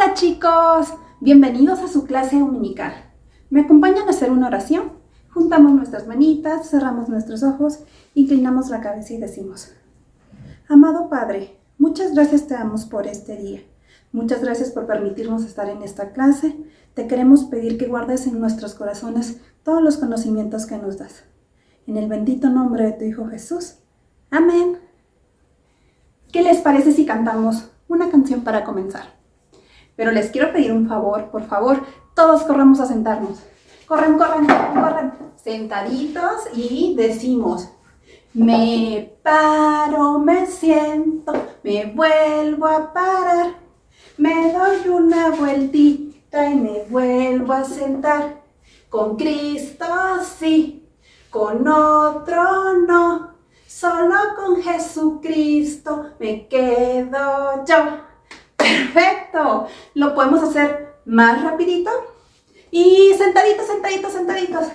Hola chicos, bienvenidos a su clase dominical. ¿Me acompañan a hacer una oración? Juntamos nuestras manitas, cerramos nuestros ojos, inclinamos la cabeza y decimos: Amado Padre, muchas gracias te damos por este día. Muchas gracias por permitirnos estar en esta clase. Te queremos pedir que guardes en nuestros corazones todos los conocimientos que nos das. En el bendito nombre de tu Hijo Jesús. Amén. ¿Qué les parece si cantamos una canción para comenzar? Pero les quiero pedir un favor, por favor, todos corramos a sentarnos. Corran, corran, corran, corran. Sentaditos y decimos: me paro, me siento, me vuelvo a parar. Me doy una vueltita y me vuelvo a sentar. Con Cristo sí, con otro no. Solo con Jesucristo me quedo yo. ¡Perfecto! Lo podemos hacer más rapidito. Y sentaditos, sentaditos, sentaditos.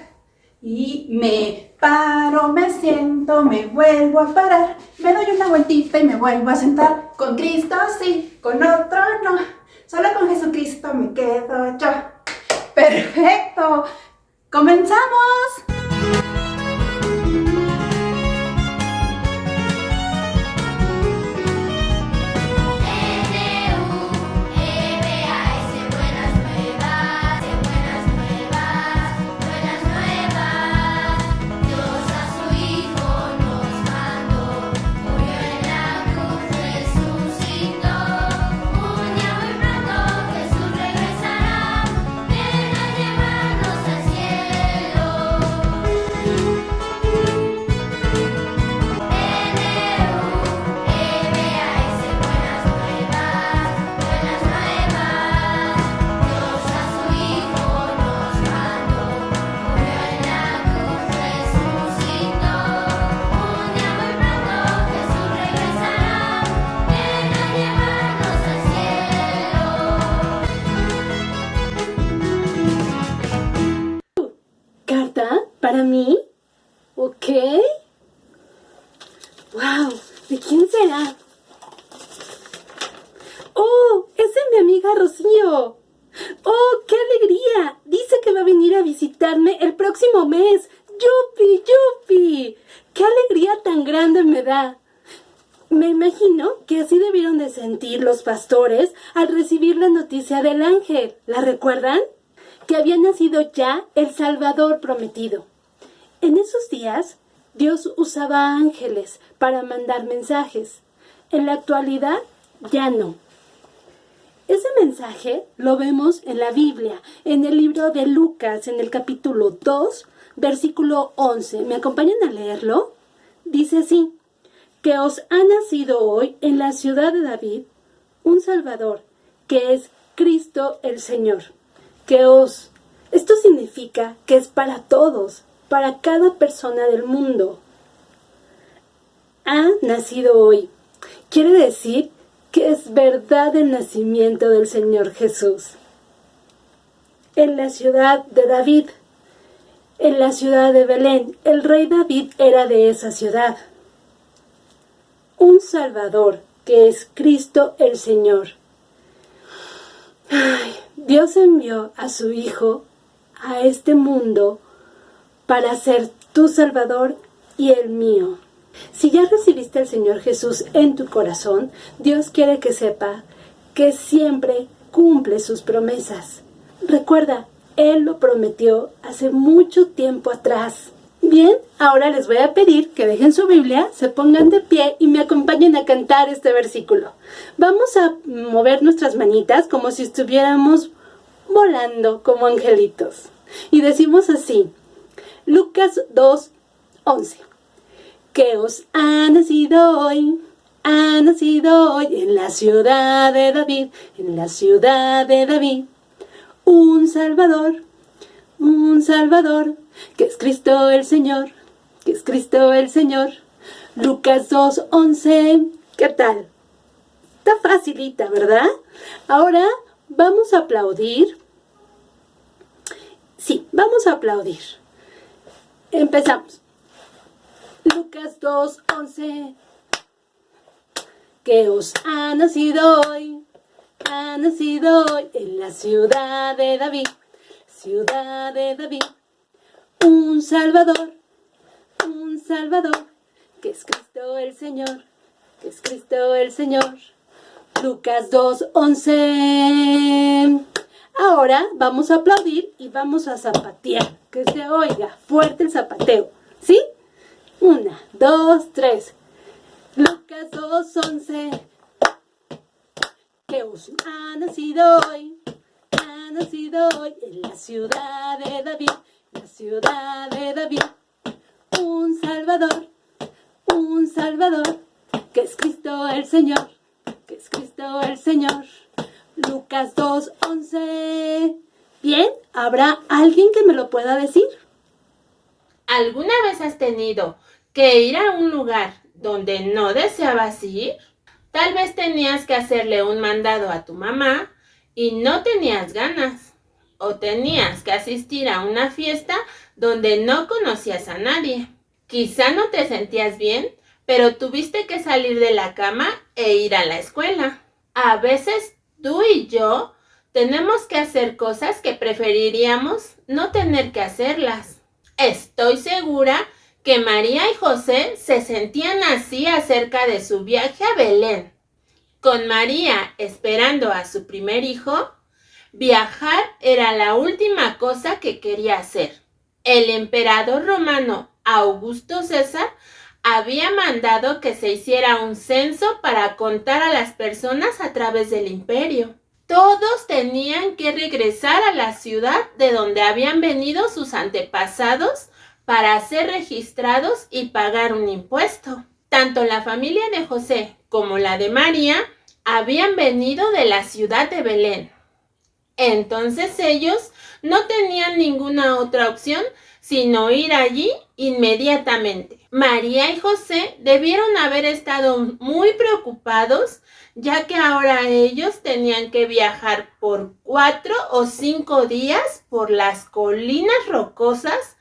Y me paro, me siento, me vuelvo a parar. Me doy una vueltita y me vuelvo a sentar. Con Cristo sí, con otro no. Solo con Jesucristo me quedo yo. ¡Perfecto! ¡Comenzamos! ¿Carta? ¿Para mí? ¿Ok? ¡Wow! ¿De quién será? ¡Oh! ¡Es de mi amiga Rocío! ¡Oh, qué alegría! Dice que va a venir a visitarme el próximo mes. ¡Yupi, yupi! ¡Qué alegría tan grande me da! Me imagino que así debieron de sentir los pastores al recibir la noticia del ángel. ¿La recuerdan? Que había nacido ya el Salvador prometido. En esos días, Dios usaba ángeles para mandar mensajes. En la actualidad, ya no. Ese mensaje lo vemos en la Biblia, en el libro de Lucas, en el capítulo 2, versículo 11. ¿Me acompañan a leerlo? Dice así: que os ha nacido hoy en la ciudad de David un Salvador, que es Cristo el Señor. Esto significa que es para todos, para cada persona del mundo. Ha nacido hoy. Quiere decir que es verdad el nacimiento del Señor Jesús. En la ciudad de David, en la ciudad de Belén, el rey David era de esa ciudad. Un Salvador, que es Cristo el Señor. Ay, Dios envió a su Hijo a este mundo para ser tu Salvador y el mío. Si ya recibiste al Señor Jesús en tu corazón, Dios quiere que sepa que siempre cumple sus promesas. Recuerda, Él lo prometió hace mucho tiempo atrás. Bien, ahora les voy a pedir que dejen su Biblia, se pongan de pie y me acompañen a cantar este versículo. Vamos a mover nuestras manitas como si estuviéramos volando como angelitos. Y decimos así: Lucas 2:11. Que os ha nacido hoy en la ciudad de David, un Salvador, que es Cristo el Señor, Lucas 2:11. ¿Qué tal? Está facilita, ¿verdad? Ahora vamos a aplaudir. Sí, vamos a aplaudir. Empezamos. Lucas 2:11. Que os ha nacido hoy ha nacido hoy en la ciudad de David, un Salvador, que es Cristo el Señor, Lucas 2:11. Ahora vamos a aplaudir y vamos a zapatear, que se oiga fuerte el zapateo, ¿sí? 1, 2, 3. Lucas 2:11. Que ha nacido hoy en la ciudad de David, un Salvador, que es Cristo el Señor, Lucas 2:11. Bien, ¿habrá alguien que me lo pueda decir? ¿Alguna vez has tenido que ir a un lugar donde no deseabas ir? Tal vez tenías que hacerle un mandado a tu mamá y no tenías ganas. O tenías que asistir a una fiesta donde no conocías a nadie. Quizá no te sentías bien, pero tuviste que salir de la cama e ir a la escuela. A veces tú y yo tenemos que hacer cosas que preferiríamos no tener que hacerlas. Estoy segura que María y José se sentían así acerca de su viaje a Belén. Con María esperando a su primer hijo, viajar era la última cosa que quería hacer. El emperador romano Augusto César había mandado que se hiciera un censo para contar a las personas a través del imperio. Todos tenían que regresar a la ciudad de donde habían venido sus antepasados para ser registrados y pagar un impuesto. Tanto la familia de José como la de María habían venido de la ciudad de Belén. Entonces ellos no tenían ninguna otra opción sino ir allí inmediatamente. María y José debieron haber estado muy preocupados, ya que ahora ellos tenían que viajar por 4 o 5 días por las colinas rocosas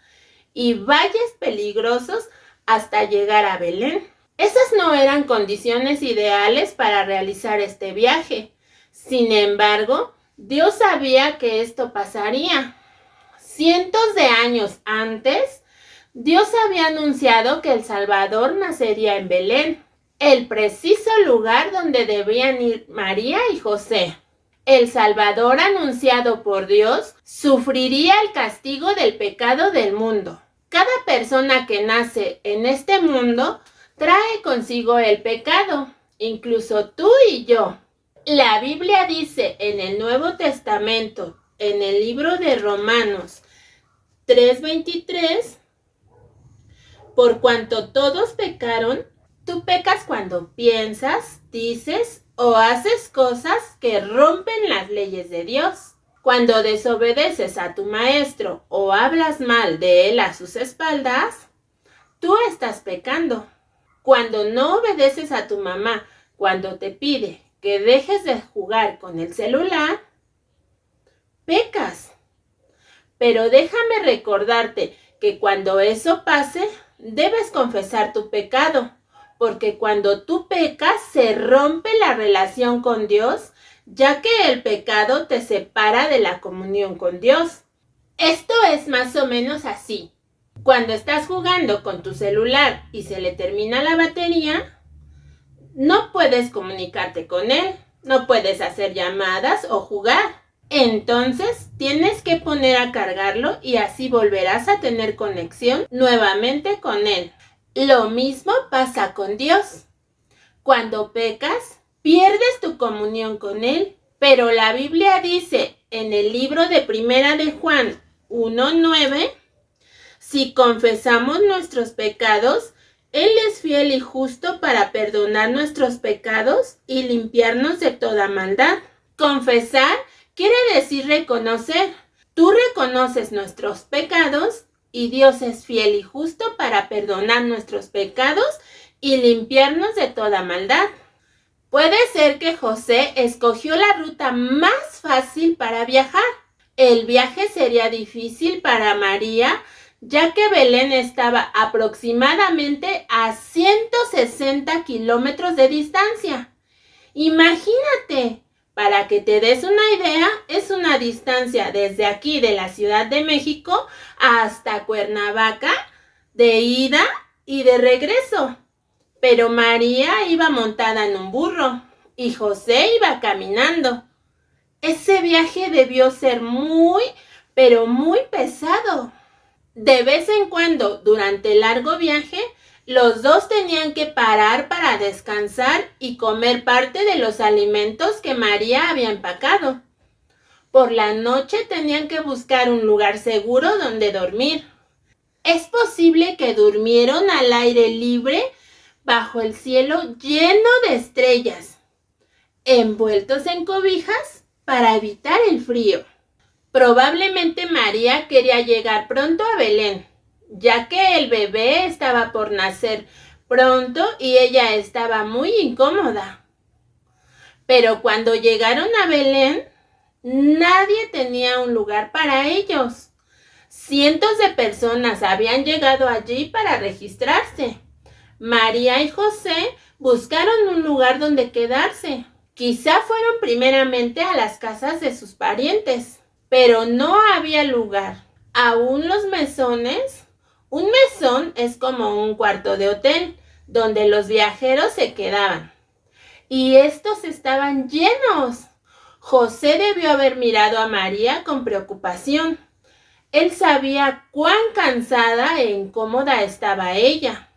y valles peligrosos hasta llegar a Belén. Esas no eran condiciones ideales para realizar este viaje. Sin embargo, Dios sabía que esto pasaría. Cientos de años antes, Dios había anunciado que el Salvador nacería en Belén, el preciso lugar donde debían ir María y José. El Salvador anunciado por Dios sufriría el castigo del pecado del mundo. Cada persona que nace en este mundo trae consigo el pecado, incluso tú y yo. La Biblia dice en el Nuevo Testamento, en el libro de Romanos 3:23, por cuanto todos pecaron, tú pecas cuando piensas, dices o haces cosas que rompen las leyes de Dios. Cuando desobedeces a tu maestro o hablas mal de él a sus espaldas, tú estás pecando. Cuando no obedeces a tu mamá cuando te pide que dejes de jugar con el celular, pecas. Pero déjame recordarte que cuando eso pase, debes confesar tu pecado, porque cuando tú pecas se rompe la relación con Dios, ya que el pecado te separa de la comunión con Dios. Esto es más o menos así. Cuando estás jugando con tu celular y se le termina la batería, no puedes comunicarte con él, no puedes hacer llamadas o jugar. Entonces tienes que poner a cargarlo y así volverás a tener conexión nuevamente con él. Lo mismo pasa con Dios. Cuando pecas, pierdes tu comunión con él. Pero la Biblia dice en el libro de Primera de Juan 1:9, si confesamos nuestros pecados, Él es fiel y justo para perdonar nuestros pecados y limpiarnos de toda maldad. Confesar quiere decir reconocer. Tú reconoces nuestros pecados y Dios es fiel y justo para perdonar nuestros pecados y limpiarnos de toda maldad. Puede ser que José escogió la ruta más fácil para viajar. El viaje sería difícil para María, ya que Belén estaba aproximadamente a 160 kilómetros de distancia. Imagínate, Para que te des una idea, es una distancia desde aquí de la Ciudad de México hasta Cuernavaca, de ida y de regreso. Pero María iba montada en un burro y José iba caminando. Ese viaje debió ser muy, pero muy pesado. De vez en cuando, durante el largo viaje, los dos tenían que parar para descansar y comer parte de los alimentos que María había empacado. Por la noche tenían que buscar un lugar seguro donde dormir. Es posible que durmieron al aire libre bajo el cielo lleno de estrellas, envueltos en cobijas para evitar el frío. Probablemente María quería llegar pronto a Belén, ya que el bebé estaba por nacer pronto y ella estaba muy incómoda. Pero cuando llegaron a Belén, nadie tenía un lugar para ellos. Cientos de personas habían llegado allí para registrarse. María y José buscaron un lugar donde quedarse. Quizá fueron primeramente a las casas de sus parientes, pero no había lugar. Aún los mesones. Un mesón es como un cuarto de hotel donde los viajeros se quedaban. Y estos estaban llenos. José debió haber mirado a María con preocupación. Él sabía cuán cansada e incómoda estaba ella.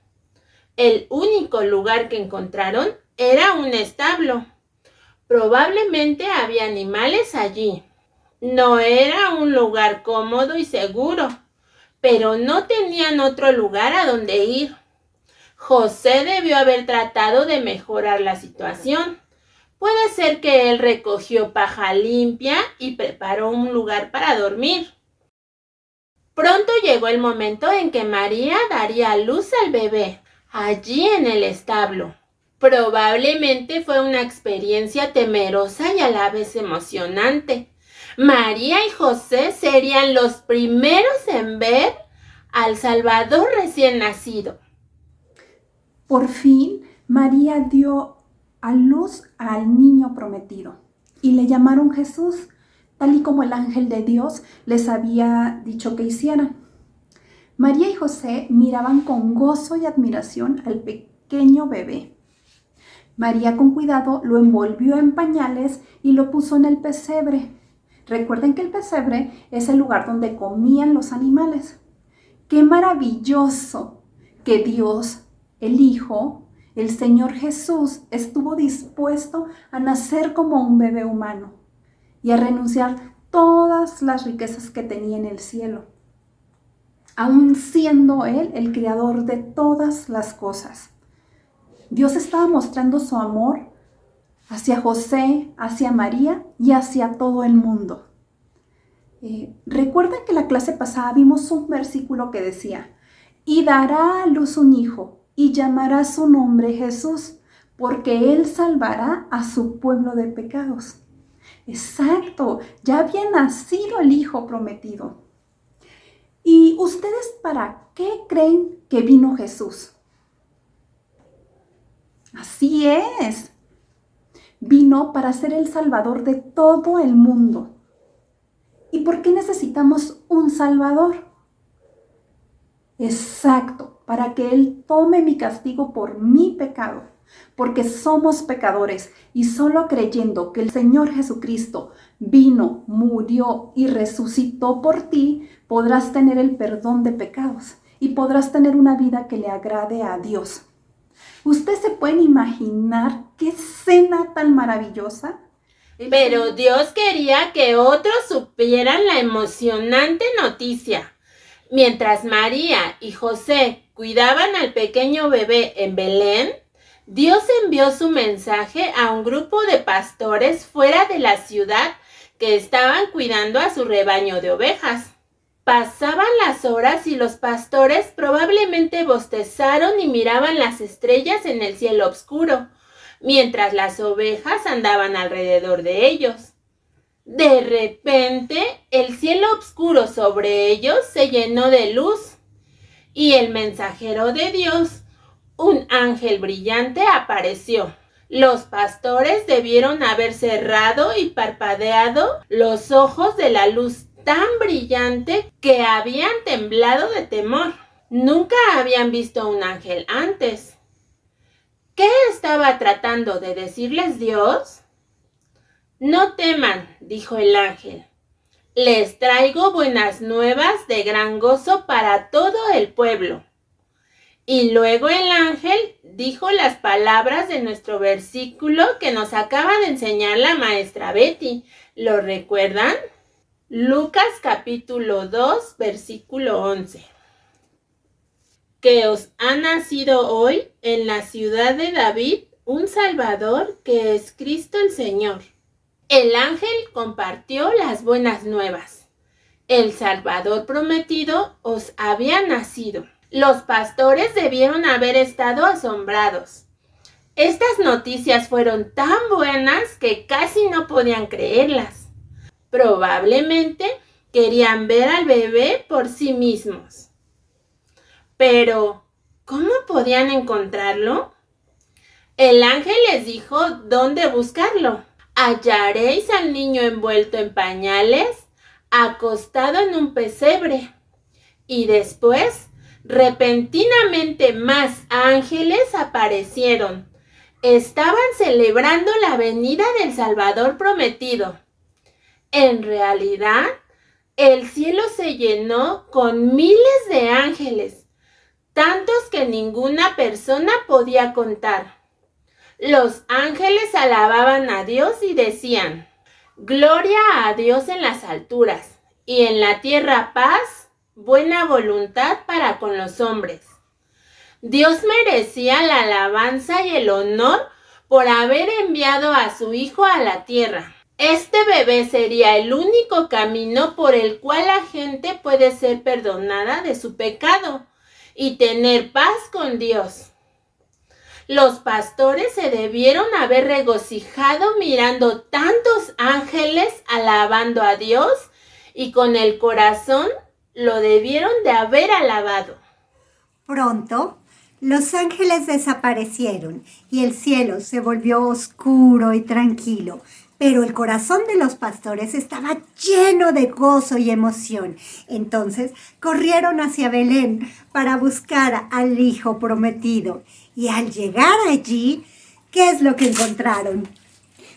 El único lugar que encontraron era un establo. Probablemente había animales allí. No era un lugar cómodo y seguro, pero no tenían otro lugar a donde ir. José debió haber tratado de mejorar la situación. Puede ser que él recogió paja limpia y preparó un lugar para dormir. Pronto llegó el momento en que María daría a luz al bebé, allí en el establo. Probablemente fue una experiencia temerosa y a la vez emocionante. María y José serían los primeros en ver al Salvador recién nacido. Por fin, María dio a luz al niño prometido y le llamaron Jesús, tal y como el ángel de Dios les había dicho que hicieran. María y José miraban con gozo y admiración al pequeño bebé. María con cuidado lo envolvió en pañales y lo puso en el pesebre. Recuerden que el pesebre es el lugar donde comían los animales. ¡Qué maravilloso que Dios, el Hijo, el Señor Jesús, estuvo dispuesto a nacer como un bebé humano y a renunciar todas las riquezas que tenía en el cielo, aun siendo Él el creador de todas las cosas? Dios estaba mostrando su amor hacia José, hacia María y hacia todo el mundo. Recuerden que la clase pasada vimos un versículo que decía: y dará a luz un hijo y llamará su nombre Jesús, porque él salvará a su pueblo de pecados. Exacto, ya había nacido el hijo prometido. ¿Y ustedes para qué creen que vino Jesús? Así es. Vino para ser el Salvador de todo el mundo. ¿Y por qué necesitamos un Salvador? Exacto, para que Él tome mi castigo por mi pecado, porque somos pecadores y solo creyendo que el Señor Jesucristo vino, murió y resucitó por ti, podrás tener el perdón de pecados y podrás tener una vida que le agrade a Dios. ¿Ustedes se pueden imaginar qué escena tan maravillosa? Pero Dios quería que otros supieran la emocionante noticia. Mientras María y José cuidaban al pequeño bebé en Belén, Dios envió su mensaje a un grupo de pastores fuera de la ciudad que estaban cuidando a su rebaño de ovejas. Pasaban las horas y los pastores probablemente bostezaron y miraban las estrellas en el cielo oscuro, mientras las ovejas andaban alrededor de ellos. De repente, el cielo oscuro sobre ellos se llenó de luz, y el mensajero de Dios, un ángel brillante, apareció. Los pastores debieron haber cerrado y parpadeado los ojos de la luz tan brillante que habían temblado de temor. Nunca habían visto un ángel antes. ¿Qué estaba tratando de decirles Dios? No teman, dijo el ángel. Les traigo buenas nuevas de gran gozo para todo el pueblo. Y luego el ángel dijo las palabras de nuestro versículo que nos acaba de enseñar la maestra Betty. ¿Lo recuerdan? Lucas capítulo 2, versículo 11. Que os ha nacido hoy en la ciudad de David un Salvador que es Cristo el Señor. El ángel compartió las buenas nuevas. El Salvador prometido os había nacido. Los pastores debieron haber estado asombrados. Estas noticias fueron tan buenas que casi no podían creerlas. Probablemente querían ver al bebé por sí mismos. Pero, ¿cómo podían encontrarlo? El ángel les dijo dónde buscarlo. Hallaréis al niño envuelto en pañales, acostado en un pesebre. Y después, repentinamente más ángeles aparecieron. Estaban celebrando la venida del Salvador prometido. En realidad, el cielo se llenó con miles de ángeles, tantos que ninguna persona podía contar. Los ángeles alababan a Dios y decían: Gloria a Dios en las alturas, y en la tierra paz, buena voluntad para con los hombres. Dios merecía la alabanza y el honor por haber enviado a su Hijo a la tierra. Este bebé sería el único camino por el cual la gente puede ser perdonada de su pecado y tener paz con Dios. Los pastores se debieron haber regocijado mirando tantos ángeles alabando a Dios y con el corazón lo debieron de haber alabado. Pronto, los ángeles desaparecieron y el cielo se volvió oscuro y tranquilo, pero el corazón de los pastores estaba lleno de gozo y emoción. Entonces corrieron hacia Belén para buscar al hijo prometido. Y al llegar allí, ¿qué es lo que encontraron?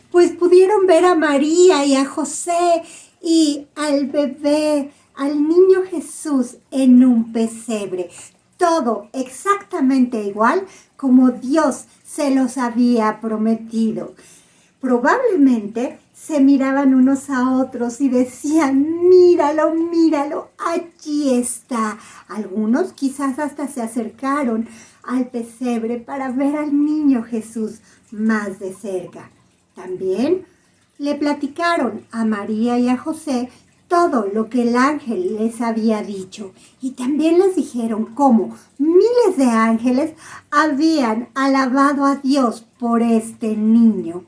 Pues pudieron ver a María y a José y al bebé, al niño Jesús en un pesebre. Todo exactamente igual como Dios se los había prometido. Probablemente se miraban unos a otros y decían: míralo, míralo, allí está. Algunos quizás hasta se acercaron al pesebre para ver al niño Jesús más de cerca. También le platicaron a María y a José todo lo que el ángel les había dicho. Y también les dijeron cómo miles de ángeles habían alabado a Dios por este niño.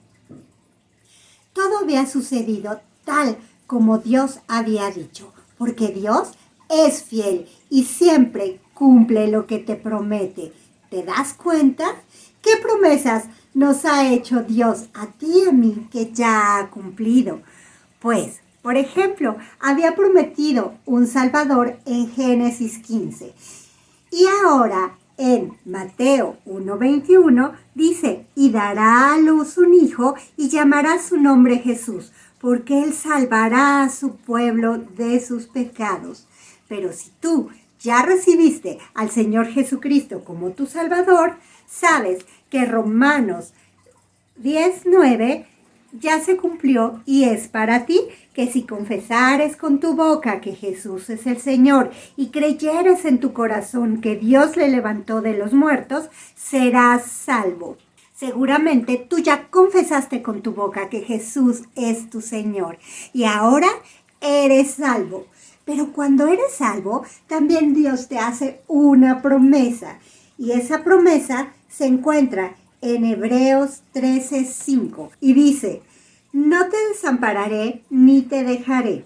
Todo había sucedido tal como Dios había dicho, porque Dios es fiel y siempre cumple lo que te promete. ¿Te das cuenta? ¿Qué promesas nos ha hecho Dios a ti y a mí que ya ha cumplido? Pues, por ejemplo, había prometido un Salvador en Génesis 15. Y ahora en Mateo 1:21 dice: y dará a luz un hijo y llamará su nombre Jesús, porque él salvará a su pueblo de sus pecados. Pero si tú ya recibiste al Señor Jesucristo como tu Salvador, sabes que Romanos 10:9 ya se cumplió y es para ti, que si confesares con tu boca que Jesús es el Señor y creyeres en tu corazón que Dios le levantó de los muertos, serás salvo. Seguramente tú ya confesaste con tu boca que Jesús es tu Señor y ahora eres salvo. Pero cuando eres salvo, también Dios te hace una promesa. Y esa promesa se encuentra en Hebreos 13:5. Y dice: no te desampararé ni te dejaré.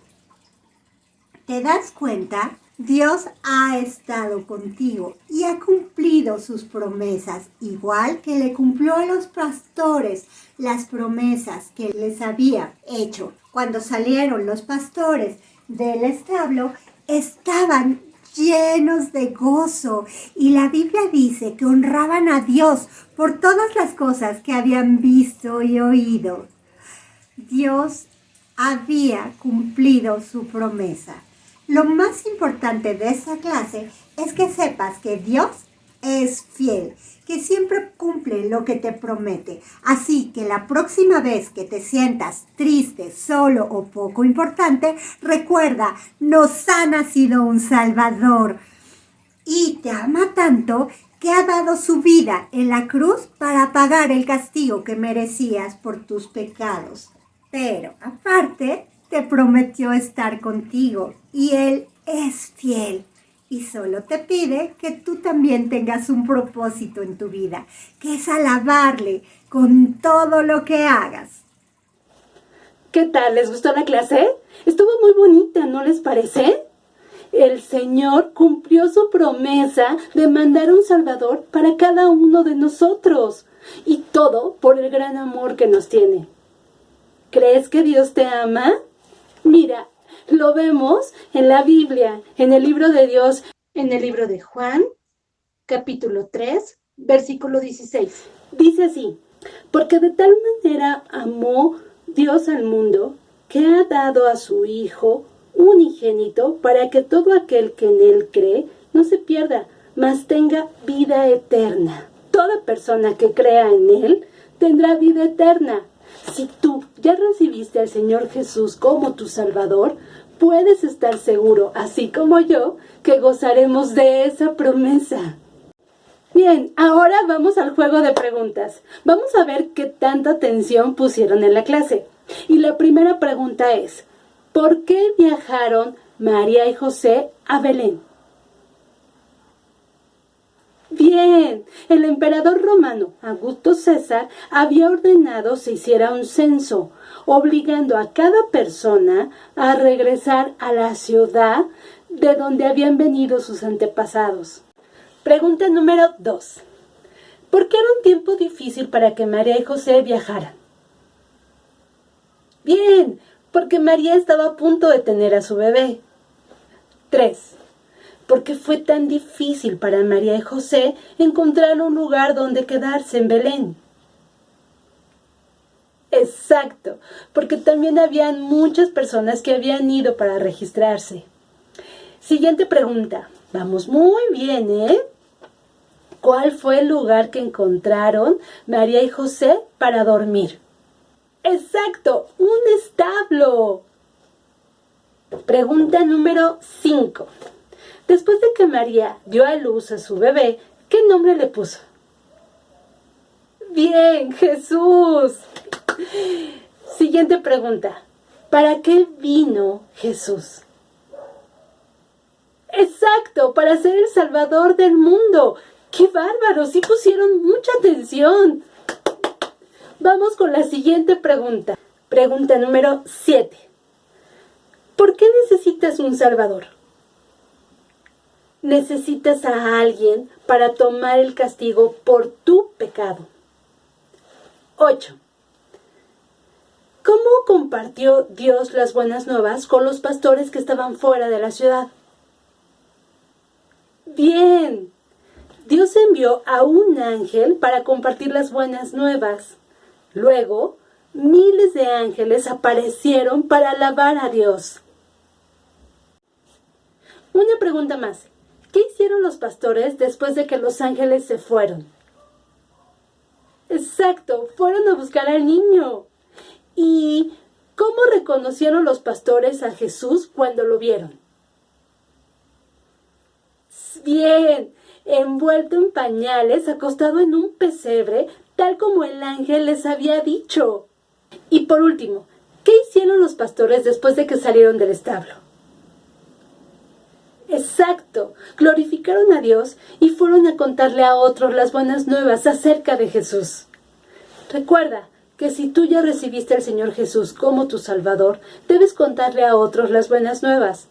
¿Te das cuenta? Dios ha estado contigo y ha cumplido sus promesas, igual que le cumplió a los pastores las promesas que les había hecho. Cuando salieron los pastores del establo, estaban llenos de gozo y la Biblia dice que honraban a Dios por todas las cosas que habían visto y oído. Dios había cumplido su promesa. Lo más importante de esta clase es que sepas que Dios es fiel, que siempre cumple lo que te promete. Así que la próxima vez que te sientas triste, solo o poco importante, recuerda, nos ha nacido un Salvador y te ama tanto que ha dado su vida en la cruz para pagar el castigo que merecías por tus pecados. Pero aparte, te prometió estar contigo y Él es fiel. Y solo te pide que tú también tengas un propósito en tu vida, que es alabarle con todo lo que hagas. ¿Qué tal? ¿Les gustó la clase? Estuvo muy bonita, ¿no les parece? El Señor cumplió su promesa de mandar un Salvador para cada uno de nosotros. Y todo por el gran amor que nos tiene. ¿Crees que Dios te ama? Mira, lo vemos en la Biblia, en el libro de Dios, en el libro de Juan, capítulo 3, versículo 16. Dice así: porque de tal manera amó Dios al mundo, que ha dado a su Hijo unigénito, para que todo aquel que en Él cree no se pierda, mas tenga vida eterna. Toda persona que crea en Él tendrá vida eterna. Si tú ya recibiste al Señor Jesús como tu Salvador, puedes estar seguro, así como yo, que gozaremos de esa promesa. Bien, ahora vamos al juego de preguntas. Vamos a ver qué tanta atención pusieron en la clase. Y la primera pregunta es: ¿por qué viajaron María y José a Belén? Bien, el emperador romano Augusto César había ordenado se hiciera un censo, obligando a cada persona a regresar a la ciudad de donde habían venido sus antepasados. Pregunta número 2. ¿Por qué era un tiempo difícil para que María y José viajaran? Bien, porque María estaba a punto de tener a su bebé. 3. ¿Por qué fue tan difícil para María y José encontrar un lugar donde quedarse en Belén? Exacto, porque también habían muchas personas que habían ido para registrarse. Siguiente pregunta. Vamos muy bien, ¿eh? ¿Cuál fue el lugar que encontraron María y José para dormir? Exacto, un establo. Pregunta número 5. Después de que María dio a luz a su bebé, ¿qué nombre le puso? Bien, Jesús. Siguiente pregunta. ¿Para qué vino Jesús? Exacto, para ser el Salvador del mundo. ¡Qué bárbaro! Sí pusieron mucha atención. Vamos con la siguiente pregunta. Pregunta número 7. ¿Por qué necesitas un Salvador? Necesitas a alguien para tomar el castigo por tu pecado. 8. ¿Cómo compartió Dios las buenas nuevas con los pastores que estaban fuera de la ciudad? Bien. Dios envió a un ángel para compartir las buenas nuevas. Luego, miles de ángeles aparecieron para alabar a Dios. Una pregunta más. ¿Qué hicieron los pastores después de que los ángeles se fueron? Exacto, fueron a buscar al niño. ¿Y cómo reconocieron los pastores a Jesús cuando lo vieron? Bien, envuelto en pañales, acostado en un pesebre, tal como el ángel les había dicho. Y por último, ¿qué hicieron los pastores después de que salieron del establo? Exacto, glorificaron a Dios y fueron a contarle a otros las buenas nuevas acerca de Jesús. Recuerda que si tú ya recibiste al Señor Jesús como tu Salvador, debes contarle a otros las buenas nuevas.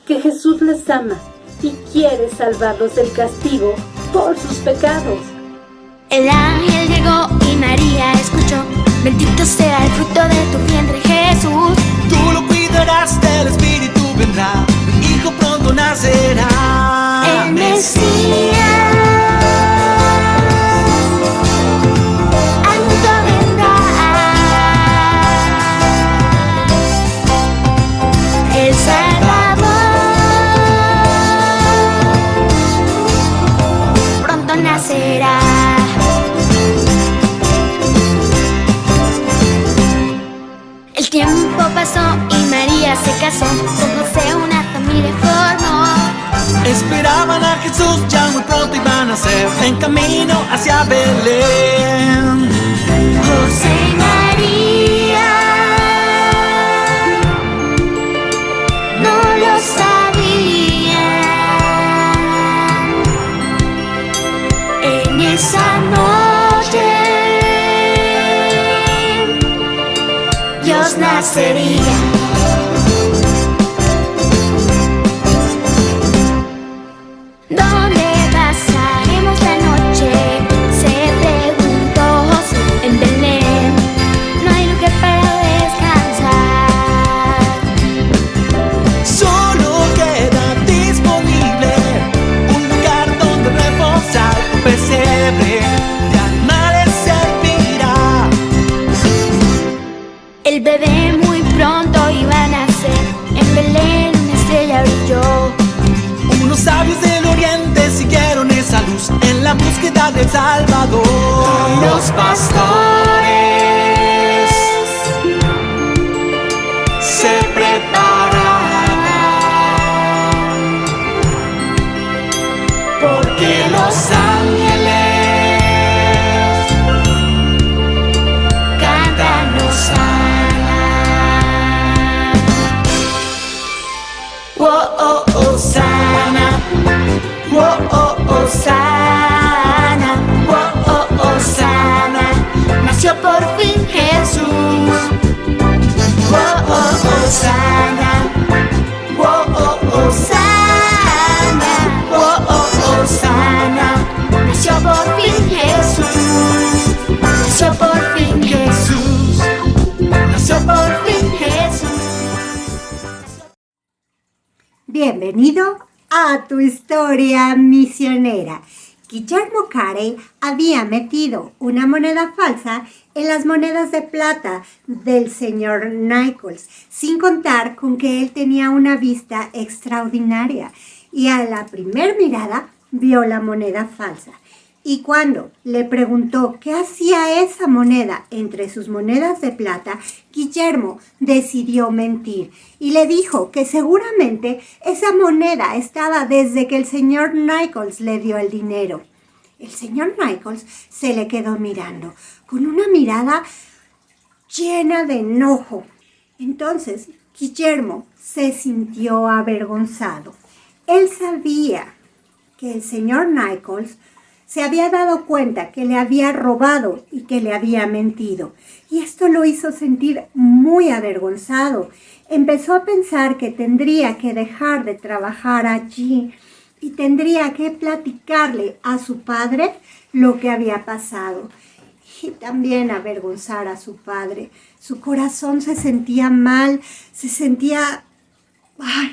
que Jesús les ama y quiere salvarlos del castigo por sus pecados. El ángel llegó y María escuchó: bendito sea el fruto de tu vientre, Jesús. Tú lo cuidarás, del Espíritu vendrá, mi hijo pronto nacerá. El Mesías al mundo vendrá. El Salvador pronto nacerá. El tiempo pasó y María se casó, con José una familia formó. Esperaban a Jesús, ya muy pronto iba a nacer, en camino hacia Belén. José y María no lo sabían. En esa noche Dios nacería. ¿Dónde pasaremos la noche?, se preguntó José. En Belén no hay lugar para descansar. Solo queda disponible un lugar donde reposar, un pesebre de animales servirá. El bebé muy pronto iba a nacer, en Belén una estrella brilló. Unos sabios del oriente siguieron esa luz en la búsqueda del Salvador. Los pastores se preparan, porque los ángeles Cantan Hosana. oh, oh, Hosana, oh, oh, Hosana, oh, oh, Hosana, Nació por fin Jesús. oh, oh, Hosana, oh, oh, Hosana, oh, oh, Hosana, Nació por fin Jesús. Nació por fin Jesús. nació por fin. Jesús. Bienvenido a tu historia misionera. Guillermo Carey había metido una moneda falsa en las monedas de plata del señor Nichols, sin contar con que él tenía una vista extraordinaria y a la primer mirada vio la moneda falsa. Y cuando le preguntó qué hacía esa moneda entre sus monedas de plata, Guillermo decidió mentir y le dijo que seguramente esa moneda estaba desde que el señor Nichols le dio el dinero. El señor Nichols se le quedó mirando con una mirada llena de enojo. Entonces Guillermo se sintió avergonzado. Él sabía que el señor Nichols se había dado cuenta que le había robado y que le había mentido. Y esto lo hizo sentir muy avergonzado. Empezó a pensar que tendría que dejar de trabajar allí y tendría que platicarle a su padre lo que había pasado. Y también avergonzar a su padre. Su corazón se sentía mal, se sentía...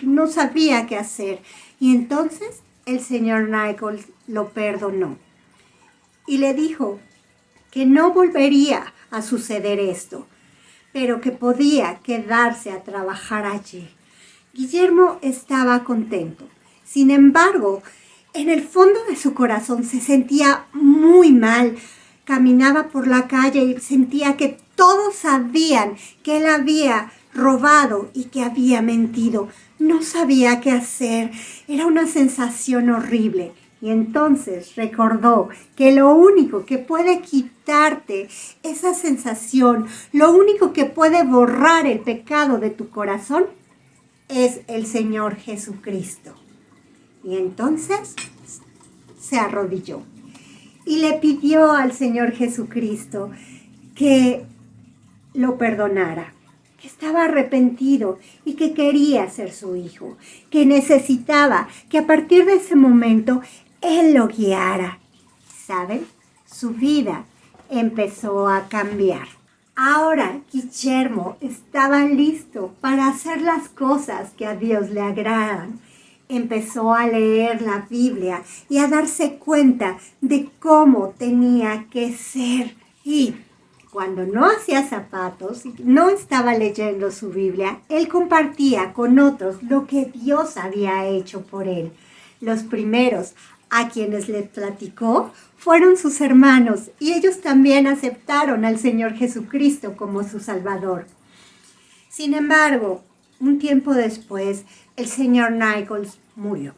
no sabía qué hacer. Y entonces el señor Nichols lo perdonó y le dijo que no volvería a suceder esto, pero que podía quedarse a trabajar allí. Guillermo estaba contento. Sin embargo, en el fondo de su corazón se sentía muy mal. Caminaba por la calle y sentía que todos sabían que él había robado y que había mentido. No sabía qué hacer. Era una sensación horrible. Y entonces recordó que lo único que puede quitarte esa sensación, lo único que puede borrar el pecado de tu corazón, es el Señor Jesucristo. Y entonces se arrodilló y le pidió al Señor Jesucristo que lo perdonara, que estaba arrepentido y que quería ser su hijo, que necesitaba que a partir de ese momento él lo guiara. ¿Saben? Su vida empezó a cambiar. Ahora Guillermo estaba listo para hacer las cosas que a Dios le agradan. Empezó a leer la Biblia y a darse cuenta de cómo tenía que ser. Y cuando no hacía zapatos, no estaba leyendo su Biblia, él compartía con otros lo que Dios había hecho por él. Los primeros a quienes le platicó fueron sus hermanos y ellos también aceptaron al Señor Jesucristo como su Salvador. Sin embargo, un tiempo después, el señor Nichols murió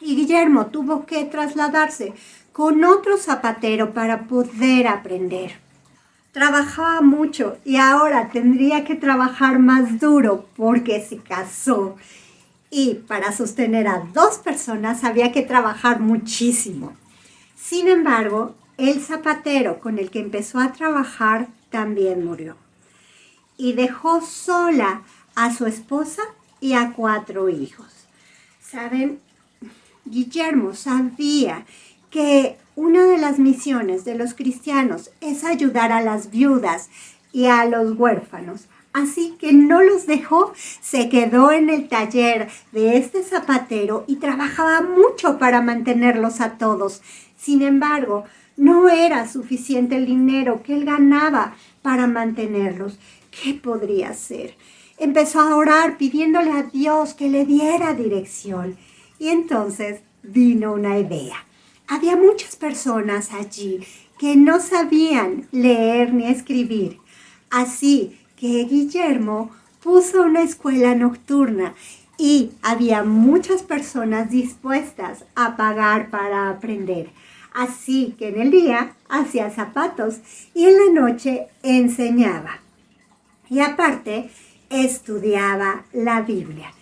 y Guillermo tuvo que trasladarse con otro zapatero para poder aprender. Trabajaba mucho y ahora tendría que trabajar más duro porque se casó. Y para sostener a 2 personas había que trabajar muchísimo. Sin embargo, el zapatero con el que empezó a trabajar también murió. Y dejó sola a su esposa y a 4 hijos. ¿Saben? Guillermo sabía que una de las misiones de los cristianos es ayudar a las viudas y a los huérfanos. Así que no los dejó, se quedó en el taller de este zapatero y trabajaba mucho para mantenerlos a todos. Sin embargo, no era suficiente el dinero que él ganaba para mantenerlos. ¿Qué podría hacer? Empezó a orar pidiéndole a Dios que le diera dirección. Y entonces vino una idea. Había muchas personas allí que no sabían leer ni escribir. Así que Guillermo puso una escuela nocturna y había muchas personas dispuestas a pagar para aprender. Así que en el día hacía zapatos y en la noche enseñaba. Y aparte estudiaba la Biblia.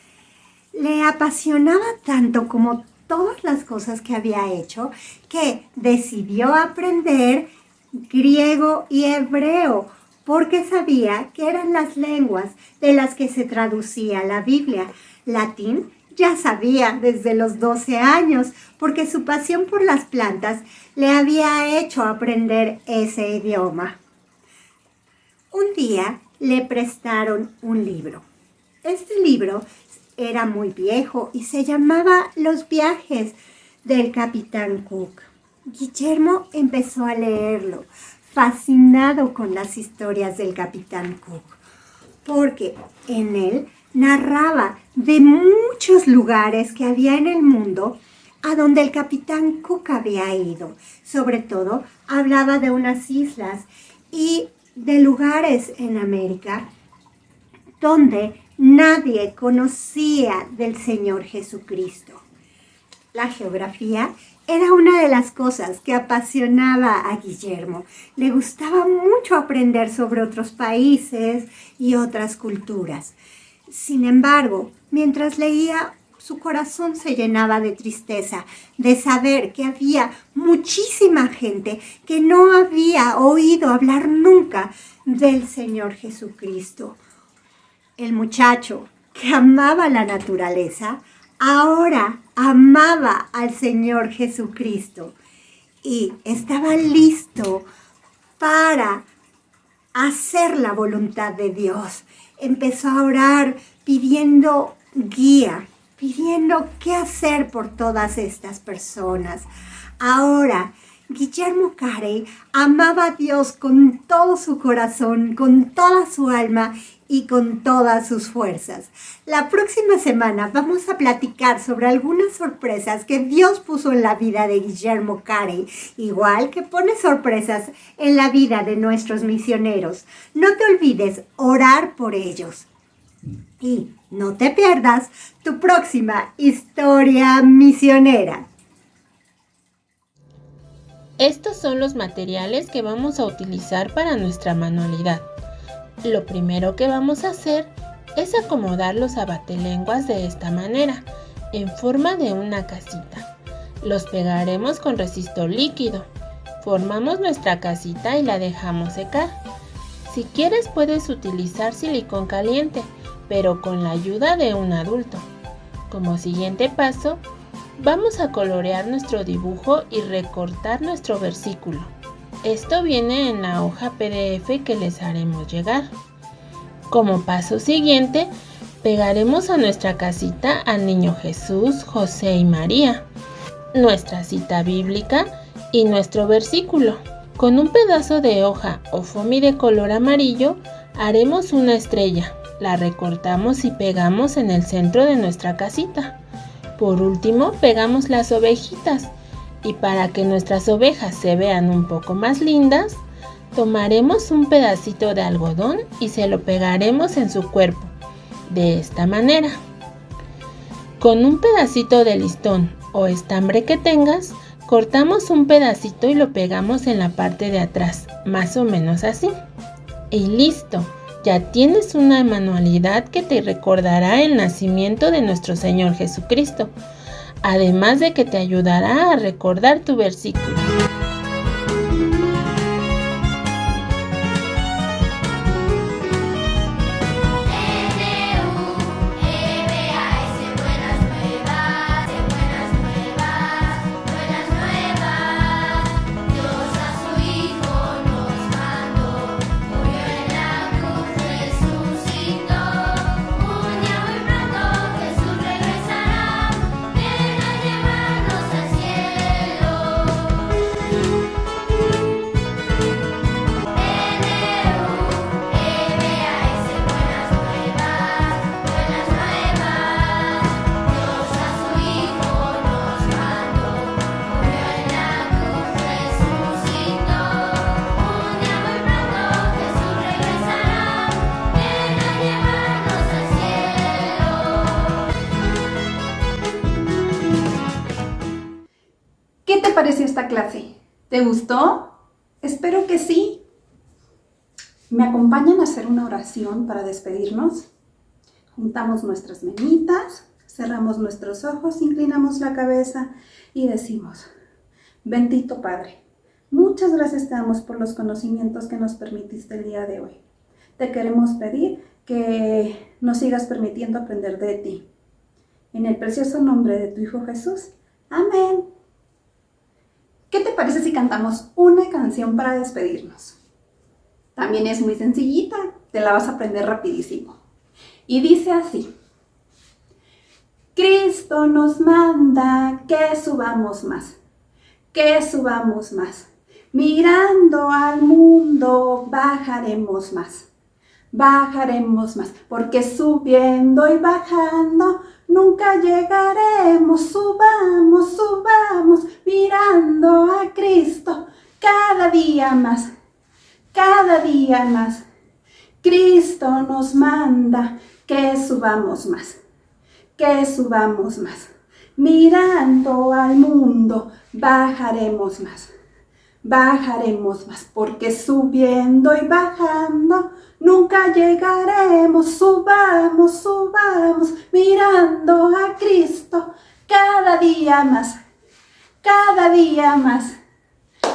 Le apasionaba tanto como todas las cosas que había hecho que decidió aprender griego y hebreo porque sabía que eran las lenguas de las que se traducía la Biblia. Latín ya sabía desde los 12 años, porque su pasión por las plantas le había hecho aprender ese idioma. Un día le prestaron un libro. Este libro era muy viejo y se llamaba Los viajes del Capitán Cook. Guillermo empezó a leerlo, fascinado con las historias del Capitán Cook, porque en él narraba de muchos lugares que había en el mundo a donde el Capitán Cook había ido. Sobre todo, hablaba de unas islas y de lugares en América donde nadie conocía del Señor Jesucristo. La geografía era una de las cosas que apasionaba a Guillermo. Le gustaba mucho aprender sobre otros países y otras culturas. Sin embargo, mientras leía, su corazón se llenaba de tristeza de saber que había muchísima gente que no había oído hablar nunca del Señor Jesucristo. El muchacho que amaba la naturaleza ahora amaba al Señor Jesucristo y estaba listo para hacer la voluntad de Dios. Empezó a orar pidiendo guía, pidiendo qué hacer por todas estas personas. Ahora, Guillermo Carey amaba a Dios con todo su corazón, con toda su alma y con todas sus fuerzas. La próxima semana vamos a platicar sobre algunas sorpresas que Dios puso en la vida de Guillermo Carey, igual que pone sorpresas en la vida de nuestros misioneros. No te olvides orar por ellos. Y no te pierdas tu próxima historia misionera. Estos son los materiales que vamos a utilizar para nuestra manualidad. Lo primero que vamos a hacer es acomodar los abatelenguas de esta manera, en forma de una casita. Los pegaremos con resistor líquido. Formamos nuestra casita y la dejamos secar. Si quieres puedes utilizar silicón caliente, pero con la ayuda de un adulto. Como siguiente paso, vamos a colorear nuestro dibujo y recortar nuestro versículo. Esto viene en la hoja PDF que les haremos llegar. Como paso siguiente, pegaremos a nuestra casita al niño Jesús, José y María, nuestra cita bíblica y nuestro versículo. Con un pedazo de hoja o foamy de color amarillo haremos una estrella, la recortamos y pegamos en el centro de nuestra casita. Por último, pegamos las ovejitas y para que nuestras ovejas se vean un poco más lindas, tomaremos un pedacito de algodón y se lo pegaremos en su cuerpo, de esta manera. Con un pedacito de listón o estambre que tengas, cortamos un pedacito y lo pegamos en la parte de atrás, más o menos así. Y listo, ya tienes una manualidad que te recordará el nacimiento de nuestro Señor Jesucristo, además de que te ayudará a recordar tu versículo. ¿Qué te pareció esta clase? ¿Te gustó? Espero que sí. ¿Me acompañan a hacer una oración para despedirnos? Juntamos nuestras manitas, cerramos nuestros ojos, inclinamos la cabeza y decimos: bendito Padre, muchas gracias te damos por los conocimientos que nos permitiste el día de hoy. Te queremos pedir que nos sigas permitiendo aprender de ti. En el precioso nombre de tu Hijo Jesús. Amén. ¿Qué te parece si cantamos una canción para despedirnos? También es muy sencillita, te la vas a aprender rapidísimo. Y dice así: Cristo nos manda que subamos más, mirando al mundo bajaremos más, porque subiendo y bajando nunca llegaremos. Subamos, mirando a Cristo cada día más. Cristo nos manda que subamos más, mirando al mundo bajaremos más, porque subiendo y bajando nunca llegaremos. Subamos, mirando a Cristo cada día más.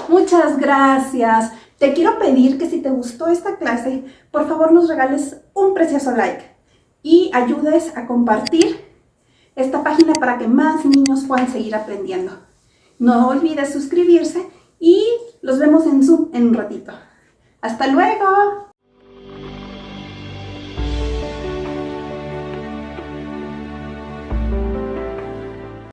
Muchas gracias. Te quiero pedir que si te gustó esta clase, por favor nos regales un precioso like y ayudes a compartir esta página para que más niños puedan seguir aprendiendo. No olvides suscribirse y los vemos en Zoom en un ratito. ¡Hasta luego!